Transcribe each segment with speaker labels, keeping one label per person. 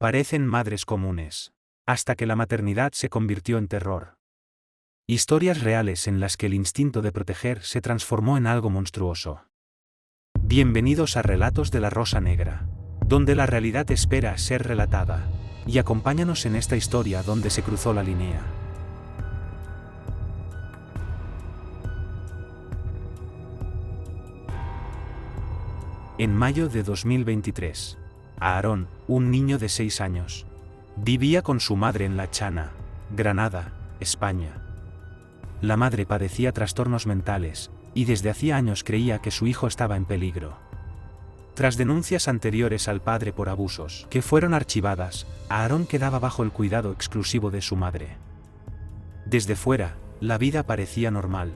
Speaker 1: Parecen madres comunes. Hasta que la maternidad se convirtió en terror. Historias reales en las que el instinto de proteger se transformó en algo monstruoso. Bienvenidos a Relatos de la Rosa Negra, donde la realidad espera ser relatada, y acompáñanos en esta historia donde se cruzó la línea. En mayo de 2023, Aarón, un niño de 6 años, vivía con su madre en La Chana, Granada, España. La madre padecía trastornos mentales, y desde hacía años creía que su hijo estaba en peligro. Tras denuncias anteriores al padre por abusos, que fueron archivadas, Aarón quedaba bajo el cuidado exclusivo de su madre. Desde fuera, la vida parecía normal.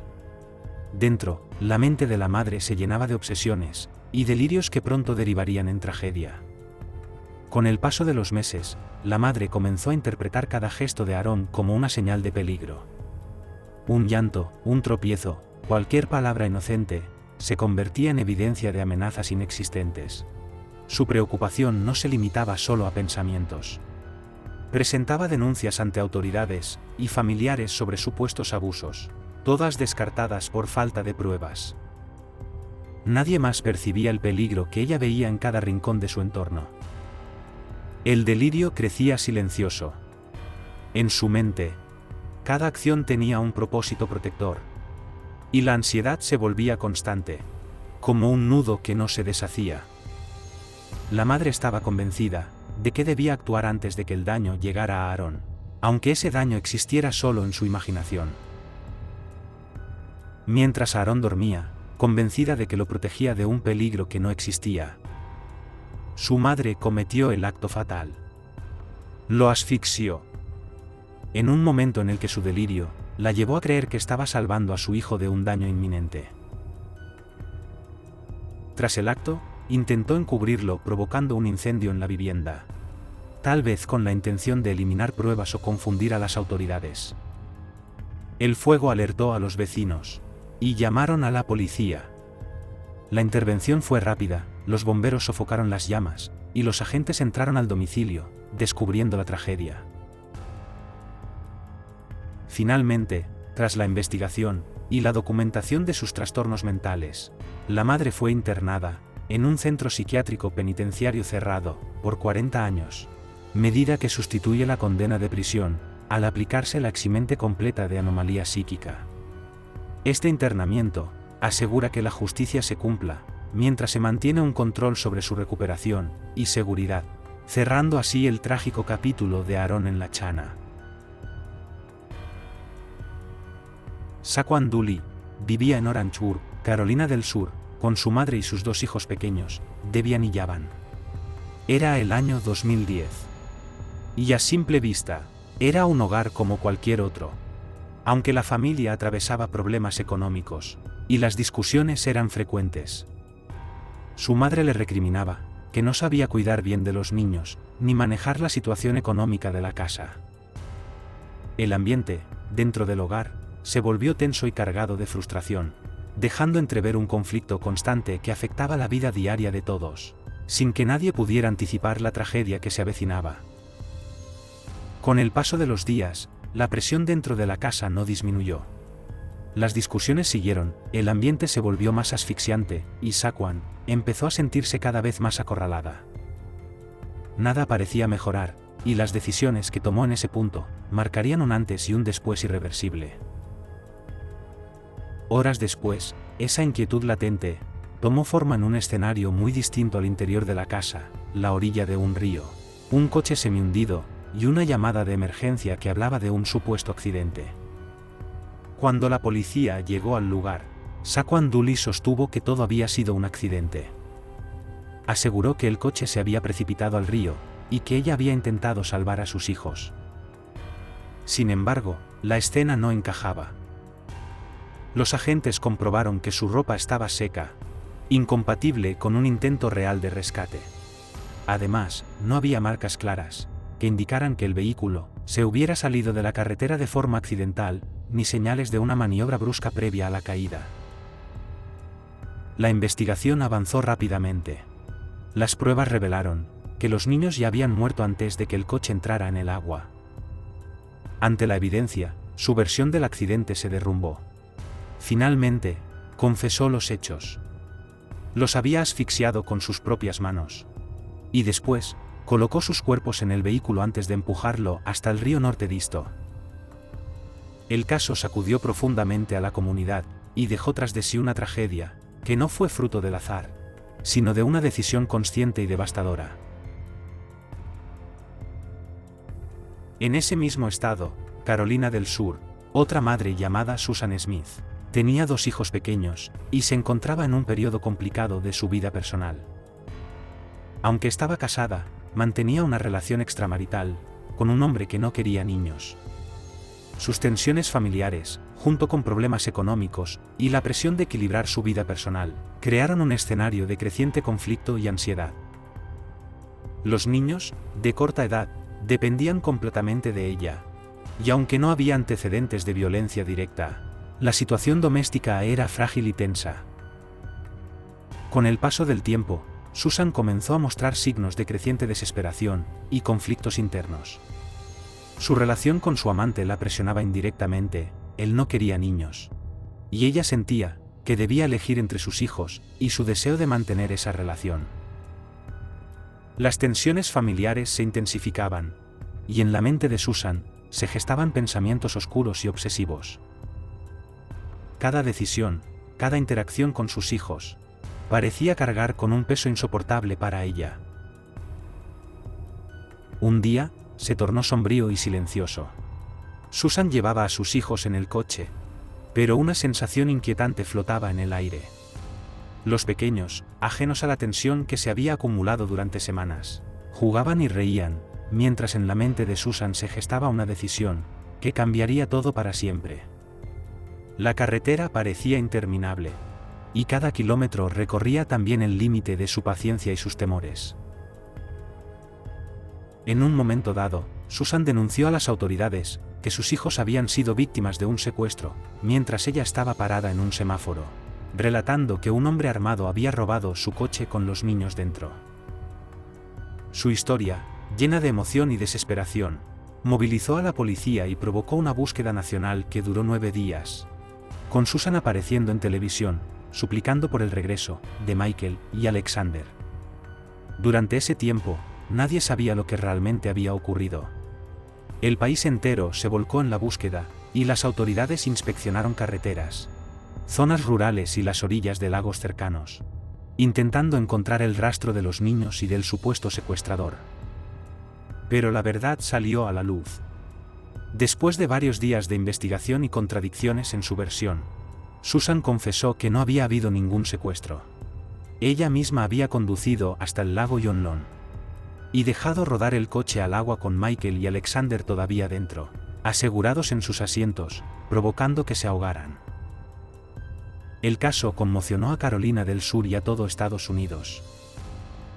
Speaker 1: Dentro, la mente de la madre se llenaba de obsesiones y delirios que pronto derivarían en tragedia. Con el paso de los meses, la madre comenzó a interpretar cada gesto de Aarón como una señal de peligro. Un llanto, un tropiezo, cualquier palabra inocente, se convertía en evidencia de amenazas inexistentes. Su preocupación no se limitaba solo a pensamientos. Presentaba denuncias ante autoridades y familiares sobre supuestos abusos, todas descartadas por falta de pruebas. Nadie más percibía el peligro que ella veía en cada rincón de su entorno. El delirio crecía silencioso. En su mente, cada acción tenía un propósito protector. Y la ansiedad se volvía constante, como un nudo que no se deshacía. La madre estaba convencida de que debía actuar antes de que el daño llegara a Aarón, aunque ese daño existiera solo en su imaginación. Mientras Aarón dormía, convencida de que lo protegía de un peligro que no existía, su madre cometió el acto fatal. Lo asfixió. En un momento en el que su delirio la llevó a creer que estaba salvando a su hijo de un daño inminente. Tras el acto, intentó encubrirlo provocando un incendio en la vivienda. Tal vez con la intención de eliminar pruebas o confundir a las autoridades. El fuego alertó a los vecinos, y llamaron a la policía. La intervención fue rápida, los bomberos sofocaron las llamas, y los agentes entraron al domicilio, descubriendo la tragedia. Finalmente, tras la investigación y la documentación de sus trastornos mentales, la madre fue internada en un centro psiquiátrico penitenciario cerrado por 40 años, medida que sustituye la condena de prisión al aplicarse la eximente completa de anomalía psíquica. Este internamiento asegura que la justicia se cumpla, mientras se mantiene un control sobre su recuperación y seguridad, cerrando así el trágico capítulo de Aarón en La Chana. Shaquan Dooley vivía en Orangeburg, Carolina del Sur, con su madre y sus 2 hijos pequeños, Debian y Javan. Era el año 2010. Y a simple vista, era un hogar como cualquier otro. Aunque la familia atravesaba problemas económicos, y las discusiones eran frecuentes. Su madre le recriminaba que no sabía cuidar bien de los niños, ni manejar la situación económica de la casa. El ambiente, dentro del hogar, se volvió tenso y cargado de frustración, dejando entrever un conflicto constante que afectaba la vida diaria de todos, sin que nadie pudiera anticipar la tragedia que se avecinaba. Con el paso de los días, la presión dentro de la casa no disminuyó. Las discusiones siguieron, el ambiente se volvió más asfixiante, y Shaquan empezó a sentirse cada vez más acorralada. Nada parecía mejorar, y las decisiones que tomó en ese punto marcarían un antes y un después irreversible. Horas después, esa inquietud latente tomó forma en un escenario muy distinto al interior de la casa, la orilla de un río, un coche semihundido y una llamada de emergencia que hablaba de un supuesto accidente. Cuando la policía llegó al lugar, Shaquan Dooley sostuvo que todo había sido un accidente. Aseguró que el coche se había precipitado al río y que ella había intentado salvar a sus hijos. Sin embargo, la escena no encajaba. Los agentes comprobaron que su ropa estaba seca, incompatible con un intento real de rescate. Además, no había marcas claras que indicaran que el vehículo se hubiera salido de la carretera de forma accidental, ni señales de una maniobra brusca previa a la caída. La investigación avanzó rápidamente. Las pruebas revelaron que los niños ya habían muerto antes de que el coche entrara en el agua. Ante la evidencia, su versión del accidente se derrumbó. Finalmente, confesó los hechos. Los había asfixiado con sus propias manos. Y después, colocó sus cuerpos en el vehículo antes de empujarlo hasta el río Norte Disto. El caso sacudió profundamente a la comunidad, y dejó tras de sí una tragedia, que no fue fruto del azar, sino de una decisión consciente y devastadora. En ese mismo estado, Carolina del Sur, otra madre llamada Susan Smith, tenía 2 hijos pequeños, y se encontraba en un periodo complicado de su vida personal. Aunque estaba casada, mantenía una relación extramarital, con un hombre que no quería niños. Sus tensiones familiares, junto con problemas económicos, y la presión de equilibrar su vida personal, crearon un escenario de creciente conflicto y ansiedad. Los niños, de corta edad, dependían completamente de ella. Y aunque no había antecedentes de violencia directa, la situación doméstica era frágil y tensa. Con el paso del tiempo, Susan comenzó a mostrar signos de creciente desesperación y conflictos internos. Su relación con su amante la presionaba indirectamente, él no quería niños. Y ella sentía que debía elegir entre sus hijos y su deseo de mantener esa relación. Las tensiones familiares se intensificaban, y en la mente de Susan se gestaban pensamientos oscuros y obsesivos. Cada decisión, cada interacción con sus hijos, parecía cargar con un peso insoportable para ella. Un día, se tornó sombrío y silencioso. Susan llevaba a sus hijos en el coche, pero una sensación inquietante flotaba en el aire. Los pequeños, ajenos a la tensión que se había acumulado durante semanas, jugaban y reían, mientras en la mente de Susan se gestaba una decisión que cambiaría todo para siempre. La carretera parecía interminable, y cada kilómetro recorría también el límite de su paciencia y sus temores. En un momento dado, Susan denunció a las autoridades que sus hijos habían sido víctimas de un secuestro, mientras ella estaba parada en un semáforo, relatando que un hombre armado había robado su coche con los niños dentro. Su historia, llena de emoción y desesperación, movilizó a la policía y provocó una búsqueda nacional que duró 9 días, con Susan apareciendo en televisión, suplicando por el regreso de Michael y Alexander. Durante ese tiempo, nadie sabía lo que realmente había ocurrido. El país entero se volcó en la búsqueda, y las autoridades inspeccionaron carreteras, zonas rurales y las orillas de lagos cercanos, intentando encontrar el rastro de los niños y del supuesto secuestrador. Pero la verdad salió a la luz. Después de varios días de investigación y contradicciones en su versión, Susan confesó que no había habido ningún secuestro. Ella misma había conducido hasta el lago Yonlon y dejado rodar el coche al agua con Michael y Alexander todavía dentro, asegurados en sus asientos, provocando que se ahogaran. El caso conmocionó a Carolina del Sur y a todo Estados Unidos.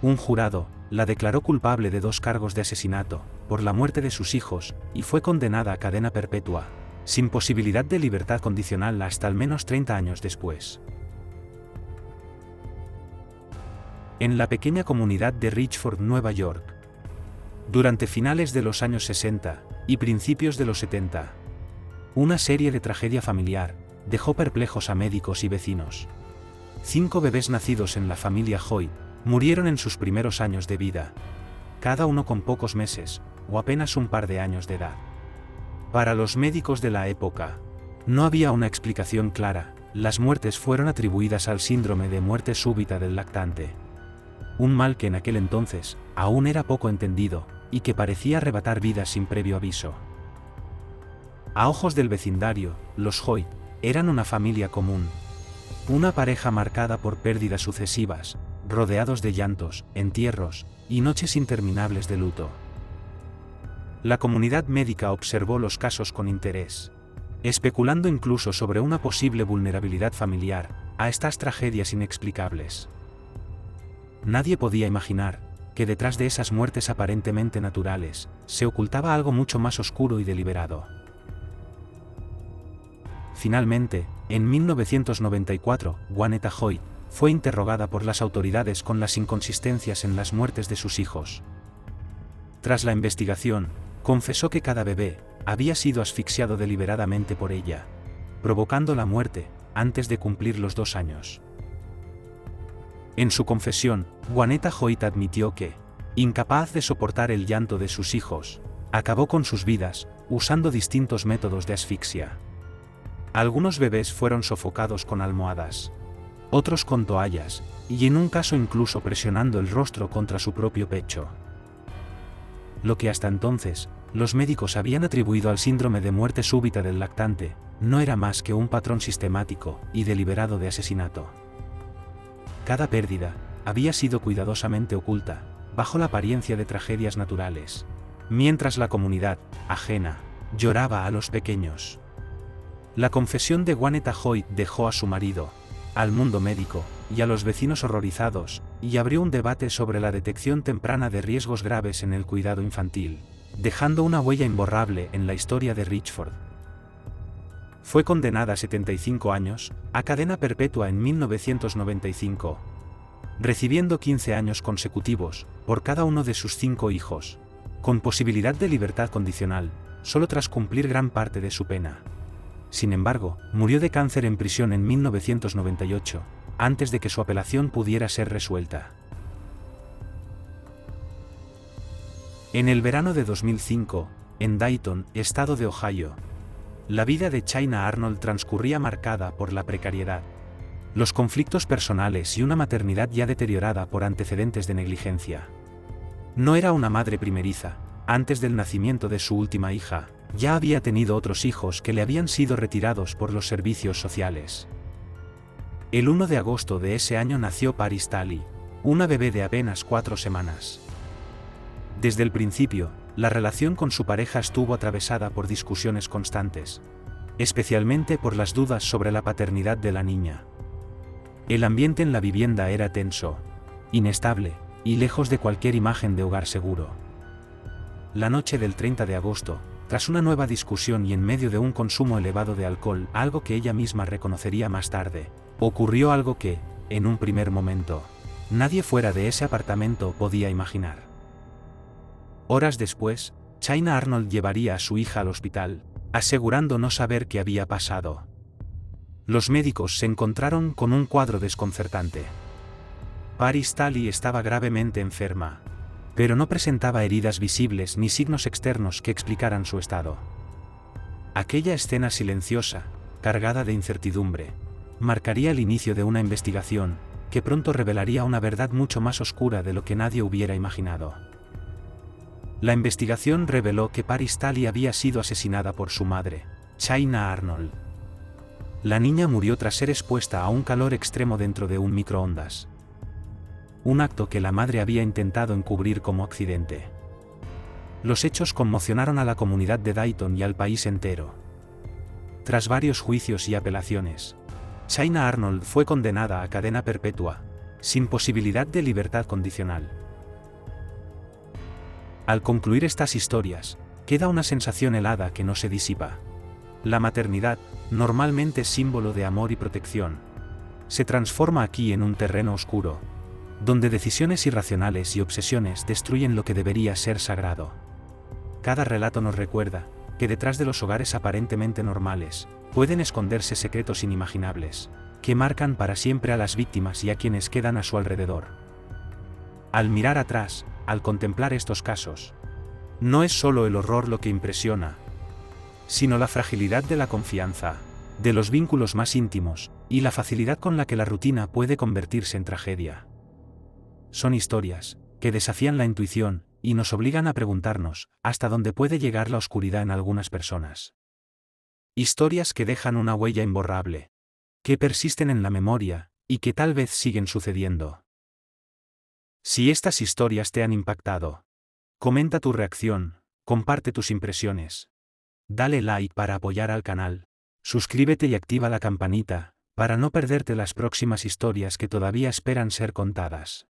Speaker 1: Un jurado la declaró culpable de 2 cargos de asesinato, por la muerte de sus hijos, y fue condenada a cadena perpetua, sin posibilidad de libertad condicional hasta al menos 30 años después. En la pequeña comunidad de Richford, Nueva York, durante finales de los años 60 y principios de los 70, una serie de tragedia familiar dejó perplejos a médicos y vecinos. 5 bebés nacidos en la familia Hoyt murieron en sus primeros años de vida, cada uno con pocos meses o apenas un par de años de edad. Para los médicos de la época, no había una explicación clara. Las muertes fueron atribuidas al síndrome de muerte súbita del lactante, un mal que en aquel entonces aún era poco entendido y que parecía arrebatar vidas sin previo aviso. A ojos del vecindario, los Hoyt eran una familia común, una pareja marcada por pérdidas sucesivas, rodeados de llantos, entierros y noches interminables de luto. La comunidad médica observó los casos con interés, especulando incluso sobre una posible vulnerabilidad familiar a estas tragedias inexplicables. Nadie podía imaginar que detrás de esas muertes aparentemente naturales se ocultaba algo mucho más oscuro y deliberado. Finalmente, en 1994, Juanetta Hoyt fue interrogada por las autoridades con las inconsistencias en las muertes de sus hijos. Tras la investigación, confesó que cada bebé había sido asfixiado deliberadamente por ella, provocando la muerte antes de cumplir los 2 años. En su confesión, Juanetta Hoyt admitió que, incapaz de soportar el llanto de sus hijos, acabó con sus vidas usando distintos métodos de asfixia. Algunos bebés fueron sofocados con almohadas, otros con toallas, y en un caso incluso presionando el rostro contra su propio pecho. Lo que hasta entonces, los médicos habían atribuido al síndrome de muerte súbita del lactante, no era más que un patrón sistemático y deliberado de asesinato. Cada pérdida había sido cuidadosamente oculta, bajo la apariencia de tragedias naturales, mientras la comunidad, ajena, lloraba a los pequeños. La confesión de Juanetta Hoyt dejó a su marido, al mundo médico, y a los vecinos horrorizados, y abrió un debate sobre la detección temprana de riesgos graves en el cuidado infantil, dejando una huella imborrable en la historia de Richford. Fue condenada a 75 años, a cadena perpetua en 1995, recibiendo 15 años consecutivos por cada uno de sus 5 hijos, con posibilidad de libertad condicional, solo tras cumplir gran parte de su pena. Sin embargo, murió de cáncer en prisión en 1998, antes de que su apelación pudiera ser resuelta. En el verano de 2005, en Dayton, estado de Ohio, la vida de Chynna Arnold transcurría marcada por la precariedad, los conflictos personales y una maternidad ya deteriorada por antecedentes de negligencia. No era una madre primeriza. Antes del nacimiento de su última hija, ya había tenido otros hijos que le habían sido retirados por los servicios sociales. El 1 de agosto de ese año nació Paris Talley, una bebé de apenas 4 semanas. Desde el principio, la relación con su pareja estuvo atravesada por discusiones constantes, especialmente por las dudas sobre la paternidad de la niña. El ambiente en la vivienda era tenso, inestable, y lejos de cualquier imagen de hogar seguro. La noche del 30 de agosto, tras una nueva discusión y en medio de un consumo elevado de alcohol, algo que ella misma reconocería más tarde, ocurrió algo que, en un primer momento, nadie fuera de ese apartamento podía imaginar. Horas después, Chynna Arnold llevaría a su hija al hospital, asegurando no saber qué había pasado. Los médicos se encontraron con un cuadro desconcertante. Paris Talley estaba gravemente enferma, pero no presentaba heridas visibles ni signos externos que explicaran su estado. Aquella escena silenciosa, cargada de incertidumbre, marcaría el inicio de una investigación que pronto revelaría una verdad mucho más oscura de lo que nadie hubiera imaginado. La investigación reveló que Paris Talley había sido asesinada por su madre, Chynna Arnold. La niña murió tras ser expuesta a un calor extremo dentro de un microondas. Un acto que la madre había intentado encubrir como accidente. Los hechos conmocionaron a la comunidad de Dayton y al país entero. Tras varios juicios y apelaciones, Chynna Arnold fue condenada a cadena perpetua, sin posibilidad de libertad condicional. Al concluir estas historias, queda una sensación helada que no se disipa. La maternidad, normalmente símbolo de amor y protección, se transforma aquí en un terreno oscuro, donde decisiones irracionales y obsesiones destruyen lo que debería ser sagrado. Cada relato nos recuerda que detrás de los hogares aparentemente normales, pueden esconderse secretos inimaginables, que marcan para siempre a las víctimas y a quienes quedan a su alrededor. Al mirar atrás, al contemplar estos casos, no es solo el horror lo que impresiona, sino la fragilidad de la confianza, de los vínculos más íntimos, y la facilidad con la que la rutina puede convertirse en tragedia. Son historias que desafían la intuición y nos obligan a preguntarnos hasta dónde puede llegar la oscuridad en algunas personas. Historias que dejan una huella imborrable, que persisten en la memoria y que tal vez siguen sucediendo. Si estas historias te han impactado, comenta tu reacción, comparte tus impresiones. Dale like para apoyar al canal, suscríbete y activa la campanita para no perderte las próximas historias que todavía esperan ser contadas.